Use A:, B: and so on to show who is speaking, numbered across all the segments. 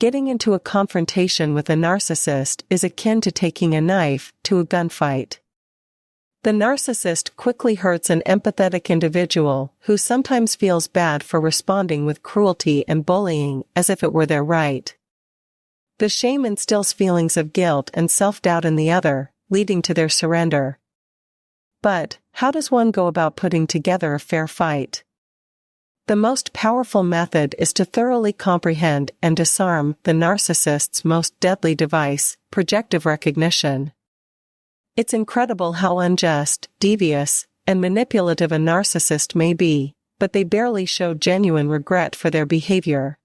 A: Getting into a confrontation with a narcissist is akin to taking a knife to a gunfight. The narcissist quickly hurts an empathetic individual who sometimes feels bad for responding with cruelty and bullying as if it were their right. The shame instills feelings of guilt and self-doubt in the other, leading to their surrender. But, how does one go about putting together a fair fight? The most powerful method is to thoroughly comprehend and disarm the narcissist's most deadly device, projective recognition. It's incredible how unjust, devious, and manipulative a narcissist may be, but they barely show genuine regret for their behavior.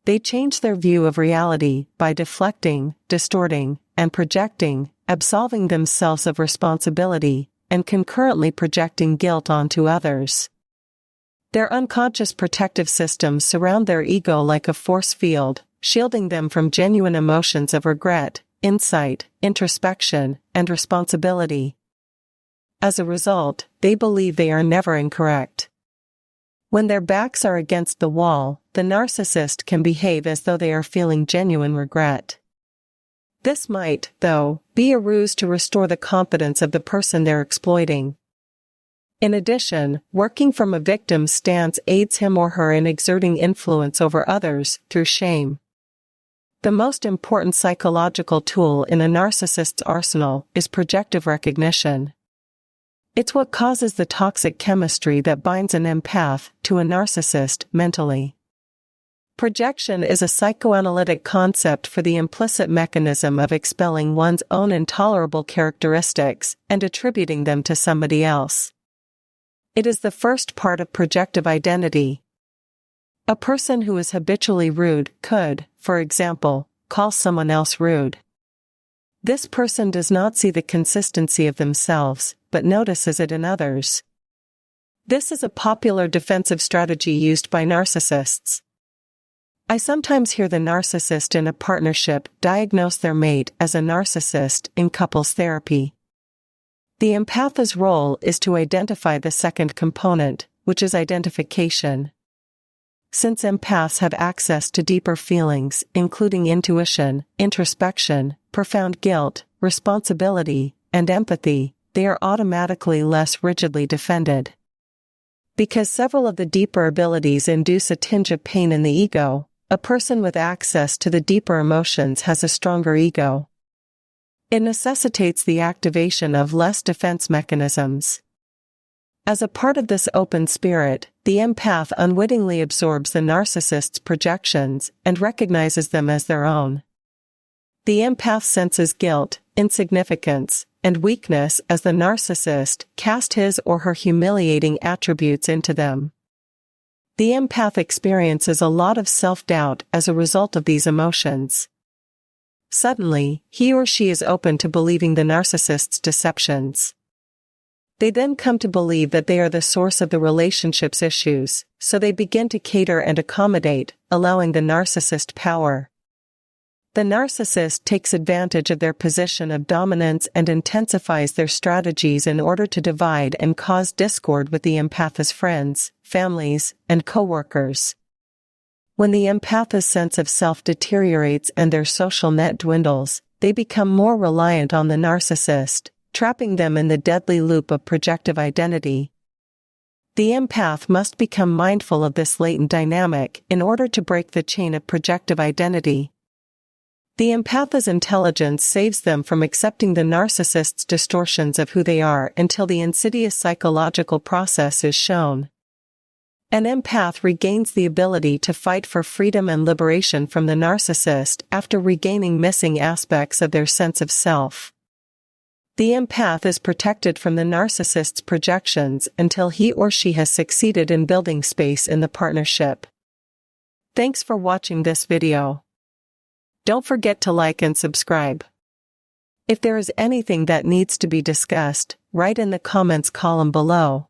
A: They change their view of reality by deflecting, distorting, and projecting, absolving themselves of responsibility, and concurrently projecting guilt onto others. Their unconscious protective systems surround their ego like a force field, shielding them from genuine emotions of regret, insight, introspection, and responsibility. As a result, they believe they are never incorrect. When their backs are against the wall, the narcissist can behave as though they are feeling genuine regret. This might, though, be a ruse to restore the confidence of the person they're exploiting. In addition, working from a victim's stance aids him or her in exerting influence over others through shame. The most important psychological tool in a narcissist's arsenal is projective recognition. It's what causes the toxic chemistry that binds an empath to a narcissist mentally. Projection is a psychoanalytic concept for the implicit mechanism of expelling one's own intolerable characteristics and attributing them to somebody else. It is the first part of projective identity. A person who is habitually rude could, for example, call someone else rude. This person does not see the consistency of themselves, but notices it in others. This is a popular defensive strategy used by narcissists. I sometimes hear the narcissist in a partnership diagnose their mate as a narcissist in couples therapy. The empath's role is to identify the second component, which is identification. Since empaths have access to deeper feelings, including intuition, introspection, profound guilt, responsibility, and empathy, they are automatically less rigidly defended. Because several of the deeper abilities induce a tinge of pain in the ego, a person with access to the deeper emotions has a stronger ego. It necessitates the activation of less defense mechanisms. As a part of this open spirit, the empath unwittingly absorbs the narcissist's projections and recognizes them as their own. The empath senses guilt, insignificance, and weakness as the narcissist cast his or her humiliating attributes into them. The empath experiences a lot of self-doubt as a result of these emotions. Suddenly, he or she is open to believing the narcissist's deceptions. They then come to believe that they are the source of the relationship's issues, so they begin to cater and accommodate, allowing the narcissist power. The narcissist takes advantage of their position of dominance and intensifies their strategies in order to divide and cause discord with the empath's friends, families, and co-workers. When the empath's sense of self deteriorates and their social net dwindles, they become more reliant on the narcissist, trapping them in the deadly loop of projective identity. The empath must become mindful of this latent dynamic in order to break the chain of projective identity. The empath's intelligence saves them from accepting the narcissist's distortions of who they are until the insidious psychological process is shown. An empath regains the ability to fight for freedom and liberation from the narcissist after regaining missing aspects of their sense of self. The empath is protected from the narcissist's projections until he or she has succeeded in building space in the partnership. Thanks for watching this video. Don't forget to like and subscribe. If there is anything that needs to be discussed, write in the comments column below.